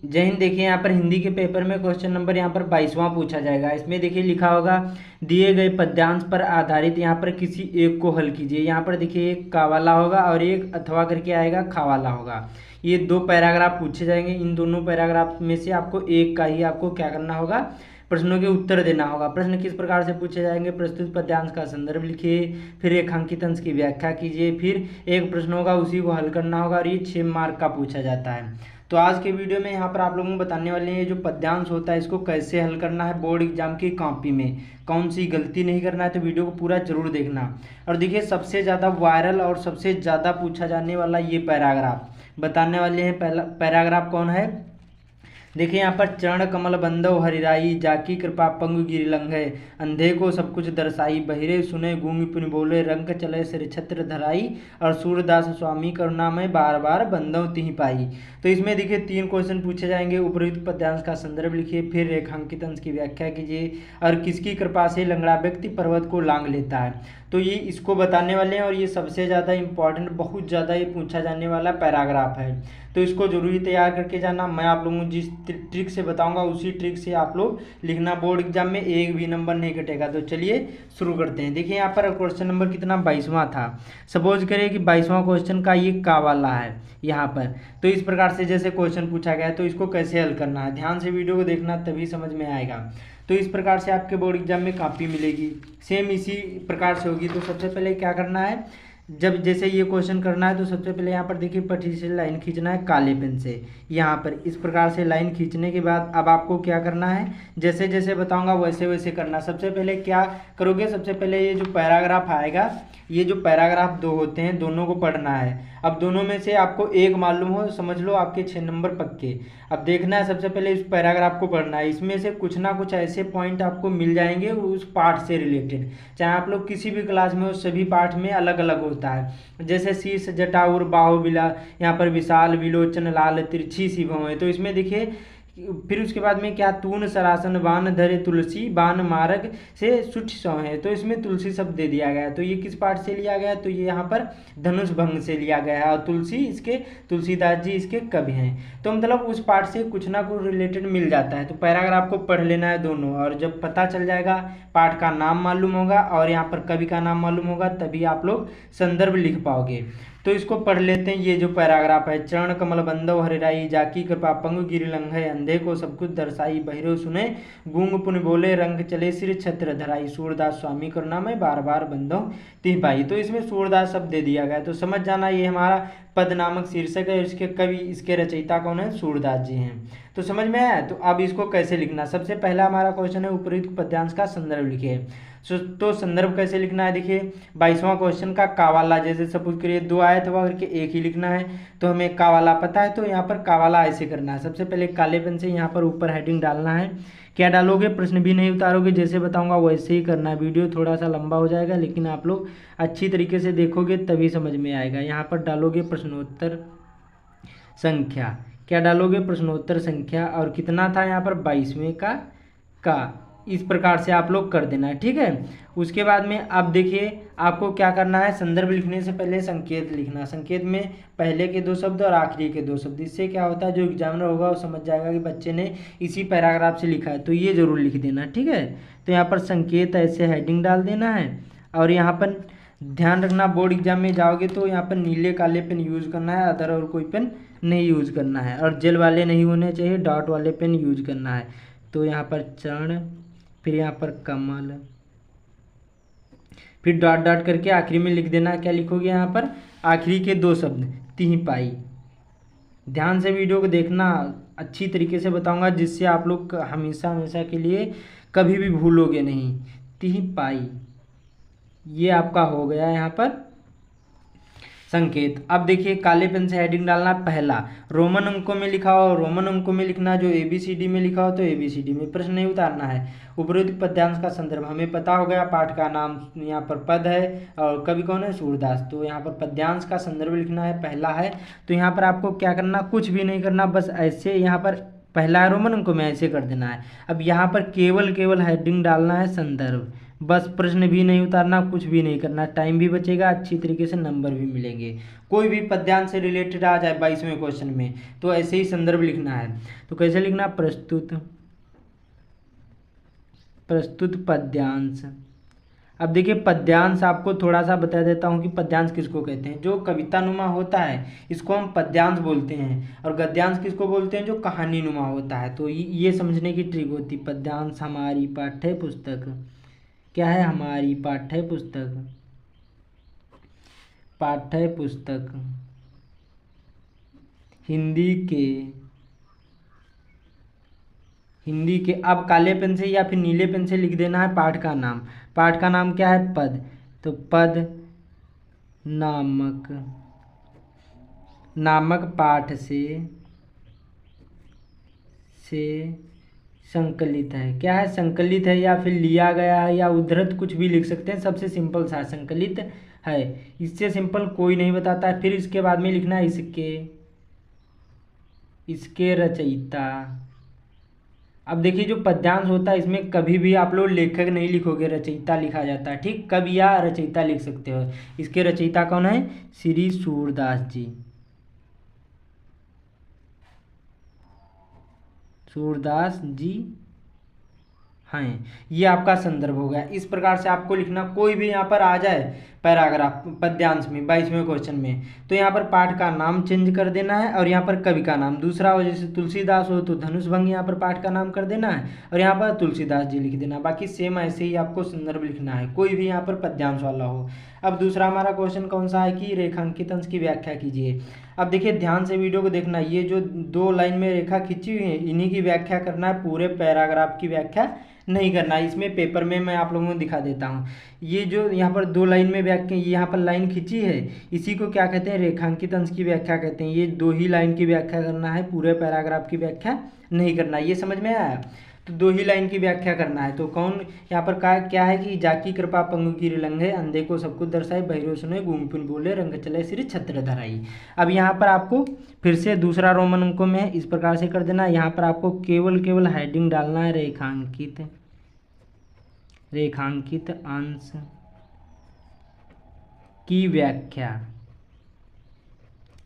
जय हिंद। देखिए यहाँ पर हिंदी के पेपर में क्वेश्चन नंबर यहाँ पर 22वां पूछा जाएगा। इसमें देखिए लिखा होगा दिए गए पद्यांश पर आधारित यहाँ पर किसी एक को हल कीजिए। यहाँ पर देखिए एक का वाला होगा और एक अथवा करके आएगा खा वाला होगा। ये दो पैराग्राफ पूछे जाएंगे। इन दोनों पैराग्राफ में से आपको एक का ही आपको क्या करना होगा, प्रश्नों के उत्तर देना होगा। प्रश्न किस प्रकार से पूछे जाएंगे, प्रस्तुत पद्यांश का संदर्भ लिखिए, फिर रेखांकित अंश की व्याख्या कीजिए, फिर एक प्रश्न होगा उसी को हल करना होगा और ये 6 मार्क का पूछा जाता है। तो आज के वीडियो में यहाँ पर आप लोगों को बताने वाले हैं जो पद्यांश होता है इसको कैसे हल करना है बोर्ड एग्जाम की कॉपी में, कौन सी गलती नहीं करना है। तो वीडियो को पूरा जरूर देखना। और देखिए सबसे ज़्यादा वायरल और सबसे ज़्यादा पूछा जाने वाला ये पैराग्राफ बताने वाले हैं। पहला पैराग्राफ कौन है, देखिए यहाँ पर चरण कमल बंदो हरिराई, जाकी कृपा पंगु गिरि लंघे, अंधे को सब कुछ दर्शाई, बहिरे सुने गूंगी पुनि बोले, रंग चले सिर छत्र धराई, और सूरदास स्वामी करुणा में बार बार बंदो तिहि पाई। तो इसमें देखिए 3 क्वेश्चन पूछे जाएंगे। उपरोक्त पद्यांश का संदर्भ लिखिए, फिर रेखांकित अंश की व्याख्या कीजिए, और किसकी कृपा से लंगड़ा व्यक्ति पर्वत को लांघ लेता है। तो ये इसको बताने वाले हैं और ये सबसे ज़्यादा इंपॉर्टेंट, बहुत ज़्यादा ये पूछा जाने वाला पैराग्राफ है। तो इसको जरूरी तैयार करके जाना। मैं आप लोगों को जिस ट्रिक से बताऊंगा उसी ट्रिक से आप लोग लिखना। बोर्ड एग्जाम में एक भी नंबर नहीं कटेगा। तो चलिए शुरू करते हैं। देखिए यहाँ पर क्वेश्चन नंबर कितना 22वां था। सपोज करें कि 22वां क्वेश्चन का ये का वाला है यहाँ पर। तो इस प्रकार से जैसे क्वेश्चन पूछा गया है तो इसको कैसे हल करना है, ध्यान से वीडियो को देखना तभी समझ में आएगा। तो इस प्रकार से आपके बोर्ड एग्जाम में कॉपी मिलेगी, सेम इसी प्रकार से होगी। तो सबसे पहले क्या करना है, जब जैसे ये क्वेश्चन करना है तो सबसे पहले यहाँ पर देखिए पट्टी से लाइन खींचना है काले पेन से। यहाँ पर इस प्रकार से लाइन खींचने के बाद अब आपको क्या करना है, जैसे जैसे बताऊंगा वैसे वैसे करना। सबसे पहले क्या करोगे, सबसे पहले ये जो पैराग्राफ आएगा, ये जो पैराग्राफ 2 होते हैं दोनों को पढ़ना है। अब दोनों में से आपको एक मालूम हो समझ लो आपके 6 नंबर पक्के। अब देखना है सबसे पहले इस पैराग्राफ को पढ़ना है। इसमें से कुछ ना कुछ ऐसे पॉइंट आपको मिल जाएंगे उस पाठ से रिलेटेड, चाहे आप लोग किसी भी क्लास में हो, सभी पाठ में अलग अलग होता है। जैसे शीर्ष जटाउर बाहु बिला, यहाँ पर विशाल विलोचन लाल तिरछी सी भौं। तो इसमें देखिए फिर उसके बाद में क्या, तून सरासन बान धरे तुलसी, बान मार्ग से सुठ सौ है। तो इसमें तुलसी शब्द दे दिया गया है। तो ये किस पाठ से लिया गया है, तो ये यहाँ पर धनुष भंग से लिया गया है। और तुलसी इसके तुलसीदास जी इसके कवि हैं। तो मतलब उस पाठ से कुछ ना कुछ रिलेटेड मिल जाता है। तो पैराग्राफ को पढ़ लेना है दोनों, और जब पता चल जाएगा, पाठ का नाम मालूम होगा और यहाँ पर कवि का नाम मालूम होगा, तभी आप लोग संदर्भ लिख पाओगे। तो इसको पढ़ लेते हैं। ये जो पैराग्राफ है, चरण कमल बंदो हरिराई, जाकी कृपा पंगु गिरि लंघे, अंधे को सब कुछ दर्शाई, बहिरो सुने गूंग पुन बोले, रंग चले सिर छत्र धराई, सूरदास स्वामी करुणा में बार बार बंदो तिहि पाई। तो इसमें सूरदास शब्द दे दिया गया। तो समझ जाना ये हमारा पद नामक शीर्षक है। इसके कवि, इसके रचयिता कौन है, सूरदास जी हैं। तो समझ में आया। तो अब इसको कैसे लिखना, सबसे पहला हमारा क्वेश्चन है उपरोक्त पद्यांश का संदर्भ लिखिए। तो संदर्भ कैसे लिखना है, देखिए 22वां क्वेश्चन का कावाला, जैसे सपोज करिए 2 आए थे करके एक ही लिखना है। तो हमें कावाला पता है, तो यहाँ पर कावाला ऐसे करना है। सबसे पहले काले पेन से यहाँ पर ऊपर हेडिंग डालना है। क्या डालोगे, प्रश्न भी नहीं उतारोगे, जैसे बताऊंगा वैसे ही करना है। वीडियो थोड़ा सा लंबा हो जाएगा लेकिन आप लोग अच्छी तरीके से देखोगे तभी समझ में आएगा। यहाँ पर डालोगे प्रश्नोत्तर संख्या, क्या डालोगे, प्रश्नोत्तर संख्या, और कितना था यहाँ पर 22वें का इस प्रकार से आप लोग कर देना है, ठीक है। उसके बाद में अब देखिए आपको क्या करना है, संदर्भ लिखने से पहले संकेत लिखना। संकेत में पहले के 2 शब्द और आखिरी के 2 शब्द। इससे क्या होता है, जो एग्जामिनर होगा वो समझ जाएगा कि बच्चे ने इसी पैराग्राफ से लिखा है। तो ये जरूर लिख देना, ठीक है। तो यहाँ पर संकेत ऐसे हेडिंग डाल देना है। और यहाँ पर ध्यान रखना, बोर्ड एग्जाम में जाओगे तो यहाँ पर नीले काले पेन यूज करना है, अदर और कोई पेन नहीं यूज करना है। और जेल वाले नहीं होने चाहिए, डॉट वाले पेन यूज करना है। तो यहाँ पर चरण, फिर यहाँ पर कमल, फिर डॉट डॉट करके आखिरी में लिख देना। क्या लिखोगे यहाँ पर, आखिरी के 2 शब्द तिहि पाई। ध्यान से वीडियो को देखना, अच्छी तरीके से बताऊंगा जिससे आप लोग हमेशा हमेशा के लिए कभी भी भूलोगे नहीं। तिहि पाई, ये आपका हो गया यहाँ पर संकेत। अब देखिए काले पेन से हेडिंग डालना, पहला रोमन अंकों में लिखा हो रोमन अंकों में लिखना, जो ABCD में लिखा हो तो ABCD में, प्रश्न नहीं उतारना है। उपरोक्त पद्यांश का संदर्भ हमें पता हो गया, पाठ का नाम यहाँ पर पद है और कवि कौन है, सूरदास। तो यहाँ पर पद्यांश का संदर्भ लिखना है, पहला है। तो यहाँ पर आपको क्या करना, कुछ भी नहीं करना, बस ऐसे यहाँ पर पहला रोमन अंकों में ऐसे कर देना है। अब यहाँ पर केवल हेडिंग डालना है संदर्भ, बस प्रश्न भी नहीं उतारना, कुछ भी नहीं करना, टाइम भी बचेगा, अच्छी तरीके से नंबर भी मिलेंगे। कोई भी पद्यांश से रिलेटेड आ जाए 22वें क्वेश्चन में तो ऐसे ही संदर्भ लिखना है। तो कैसे लिखना, प्रस्तुत पद्यांश। अब देखिए पद्यांश आपको थोड़ा सा बता देता हूँ कि पद्यांश किसको कहते हैं। जो कवितानुमा होता है इसको हम पद्यांश बोलते हैं, और गद्यांश किसको बोलते हैं, जो कहानीनुमा होता है। तो ये समझने की ट्रिक होती। पद्यांश हमारी पाठ्य पुस्तक, क्या है, हमारी पाठ्य पुस्तक, पाठ्य पुस्तक हिंदी के अब काले पेन से या फिर नीले पेन से लिख देना है पाठ का नाम। पाठ का नाम क्या है, पद। तो पद नामक पाठ से संकलित है। क्या है, संकलित है, या फिर लिया गया है, या उद्धृत, कुछ भी लिख सकते हैं। सबसे सिंपल सा संकलित है, इससे सिंपल कोई नहीं बताता है। फिर इसके बाद में लिखना है इसके रचयिता। अब देखिए जो पद्यांश होता है इसमें कभी भी आप लोग लेखक नहीं लिखोगे, रचयिता लिखा जाता है। ठीक, कवि या रचयिता लिख सकते हो। इसके रचयिता कौन है, श्री सूरदास जी, सूरदास जी हैं। ये आपका संदर्भ हो गया। इस प्रकार से आपको लिखना, कोई भी यहाँ पर आ जाए पैराग्राफ पद्यांश में 22वें क्वेश्चन में, तो यहाँ पर पाठ का नाम चेंज कर देना है, और यहाँ पर कवि का नाम दूसरा हो, जैसे तुलसीदास हो तो धनुष भंग यहाँ पर पाठ का नाम कर देना है, और यहाँ पर तुलसीदास जी लिख देना। बाकी सेम ऐसे ही आपको संदर्भ लिखना है, कोई भी यहाँ पर पद्यांश वाला हो। अब दूसरा हमारा क्वेश्चन कौन सा है कि रेखांकित अंश की व्याख्या कीजिए। अब देखिए ध्यान से वीडियो को देखना, ये जो 2 लाइन में रेखा खींची हुई है इन्हीं की व्याख्या करना है, पूरे पैराग्राफ की व्याख्या नहीं करना है। इसमें पेपर में मैं आप लोगों को दिखा देता हूँ। ये जो यहाँ पर 2 लाइन में व्याख्या, यहाँ पर लाइन खींची है, इसी को क्या कहते हैं, रेखांकित अंश की व्याख्या कहते हैं। ये 2 ही लाइन की व्याख्या करना है, पूरे पैराग्राफ की व्याख्या नहीं करना है। ये समझ में आया। तो 2 ही लाइन की व्याख्या करना है। तो कौन यहाँ पर क्या है कि जाकी कृपा पंगु की रिलंघे, अंधे को सब कुछ दर्शाए, बहिरो सुने गूंग पिन बोले, रंग चले सिर छत्र धराई। अब यहाँ पर आपको फिर से दूसरा रोमन अंकों में इस प्रकार से कर देना। यहाँ पर आपको केवल हेडिंग डालना है रेखांकित अंश की व्याख्या।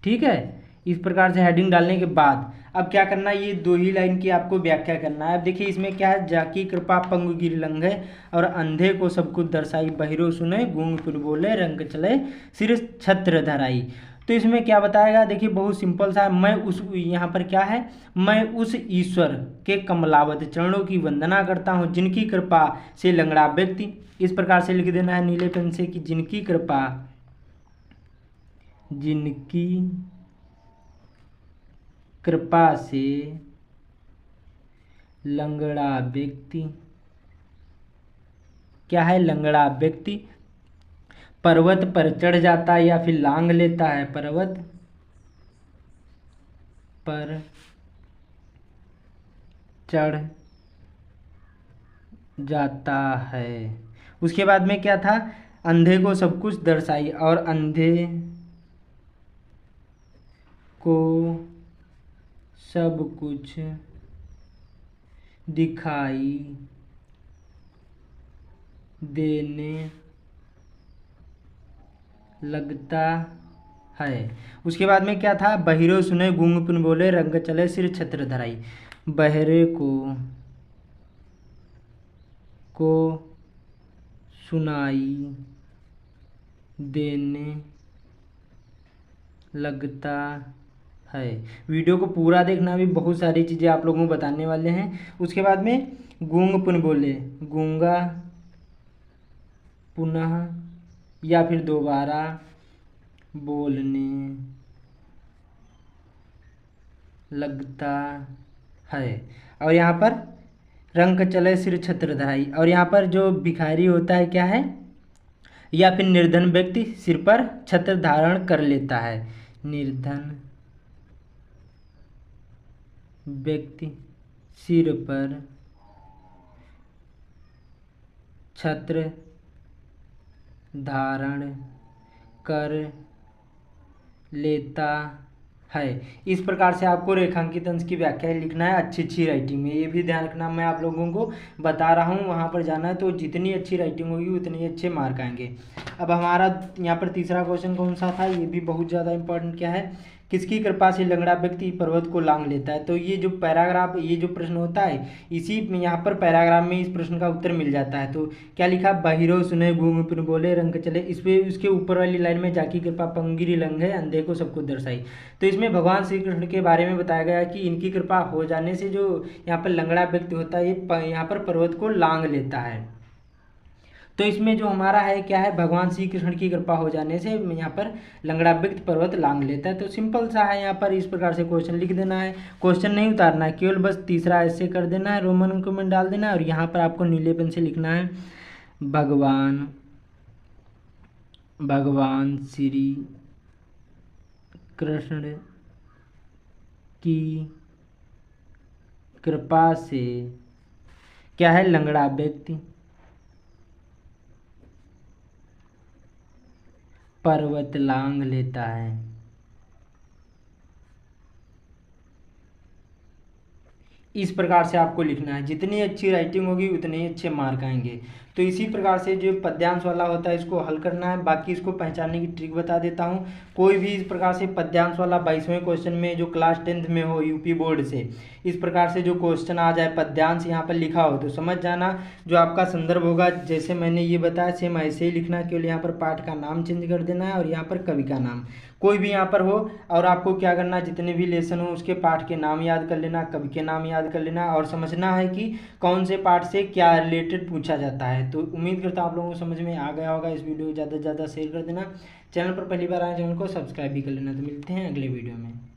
ठीक है, इस प्रकार से हेडिंग डालने के बाद अब क्या करना है, ये 2 ही लाइन की आपको व्याख्या करना है। अब देखिए इसमें क्या है, जाकी कृपा पंगु गिर लंघे, और अंधे को सब कुछ दर्शाई, बहिरो सुने गूंग पुर बोले, रंग चले सिर छत्र धराई। तो इसमें क्या बताएगा, देखिए बहुत सिंपल सा है। मैं उस, यहाँ पर क्या है, मैं उस ईश्वर के कमलावत चरणों की वंदना करता हूँ जिनकी कृपा से लंगड़ा व्यक्ति, इस प्रकार से लिख देना है नीले पेन से कि जिनकी कृपा से लंगड़ा व्यक्ति, क्या है, लंगड़ा व्यक्ति पर्वत पर चढ़ जाता है या फिर लांग लेता है, पर्वत पर चढ़ जाता है। उसके बाद में क्या था, अंधे को सब कुछ दर्शाई, और अंधे को सब कुछ दिखाई देने लगता है। उसके बाद में क्या था, बहिरो सुने गूंग पुन बोले, रंग चले सिर छत्र धराई। बहरे को सुनाई देने लगता है। वीडियो को पूरा देखना, भी बहुत सारी चीज़ें आप लोगों को बताने वाले हैं। उसके बाद में गूंग पुन बोले, गूंगा पुनः या फिर दोबारा बोलने लगता है। और यहाँ पर रंग चले सिर छत्र धराई, और यहाँ पर जो भिखारी होता है क्या है, या फिर निर्धन व्यक्ति सिर पर छत्र धारण कर लेता है। निर्धन व्यक्ति सिर पर छत्र धारण कर लेता है। इस प्रकार से आपको रेखांकित अंश की व्याख्या लिखना है अच्छी अच्छी राइटिंग में। ये भी ध्यान रखना, मैं आप लोगों को बता रहा हूँ, वहाँ पर जाना है तो जितनी अच्छी राइटिंग होगी उतने अच्छे मार्क आएंगे। अब हमारा यहाँ पर तीसरा क्वेश्चन कौन सा था, ये भी बहुत ज़्यादा इंपॉर्टेंट क्या है, किसकी कृपा से लंगड़ा व्यक्ति पर्वत को लांघ लेता है। तो ये जो पैराग्राफ, ये जो प्रश्न होता है, इसी में यहाँ पर पैराग्राफ में इस प्रश्न का उत्तर मिल जाता है। तो क्या लिखा, बहिरो सुने घूम फिर बोले रंग चले, इस पे उसके ऊपर वाली लाइन में जाकी कृपा पंगिरी लंघ है अंधे को सबको दर्शाई। तो इसमें भगवान श्री कृष्ण के बारे में बताया गया कि इनकी कृपा हो जाने से जो यहाँ पर लंगड़ा व्यक्ति होता है ये यहाँ पर पर्वत को लांघ लेता है। तो इसमें जो हमारा है क्या है, भगवान श्री कृष्ण की कृपा हो जाने से यहाँ पर लंगड़ा व्यक्ति पर्वत लांघ लेता है। तो सिंपल सा है, यहाँ पर इस प्रकार से क्वेश्चन लिख देना है, क्वेश्चन नहीं उतारना है, केवल बस तीसरा ऐसे कर देना है, रोमन अंकों में डाल देना है और यहाँ पर आपको नीले पेन से लिखना है भगवान श्री कृष्ण की कृपा से क्या है, लंगड़ा व्यक्ति पर्वत लांघ लेता है। इस प्रकार से आपको लिखना है, जितनी अच्छी राइटिंग होगी उतने ही अच्छे मार्क आएंगे। तो इसी प्रकार से जो पद्यांश वाला होता है इसको हल करना है। बाकी इसको पहचानने की ट्रिक बता देता हूँ। कोई भी इस प्रकार से पद्यांश वाला 22वें क्वेश्चन में जो क्लास 10th में हो यूपी बोर्ड से, इस प्रकार से जो क्वेश्चन आ जाए पद्यांश यहाँ पर लिखा हो तो समझ जाना जो आपका संदर्भ होगा, जैसे मैंने ये बताया सेम ऐसे ही लिखना। केवल यहाँ पर पाठ का नाम चेंज कर देना है और यहाँ पर कवि का नाम कोई भी यहाँ पर हो, और आपको क्या करना, जितने भी लेसन हो उसके पाठ के नाम याद कर लेना, कवि के नाम याद कर लेना और समझना है कि कौन से पाठ से क्या रिलेटेड पूछा जाता है। तो उम्मीद करता हूँ आप लोगों को समझ में आ गया होगा। इस वीडियो को ज़्यादा से ज़्यादा शेयर कर देना, चैनल पर पहली बार आए चैनल को सब्सक्राइब भी कर लेना। तो मिलते हैं अगले वीडियो में।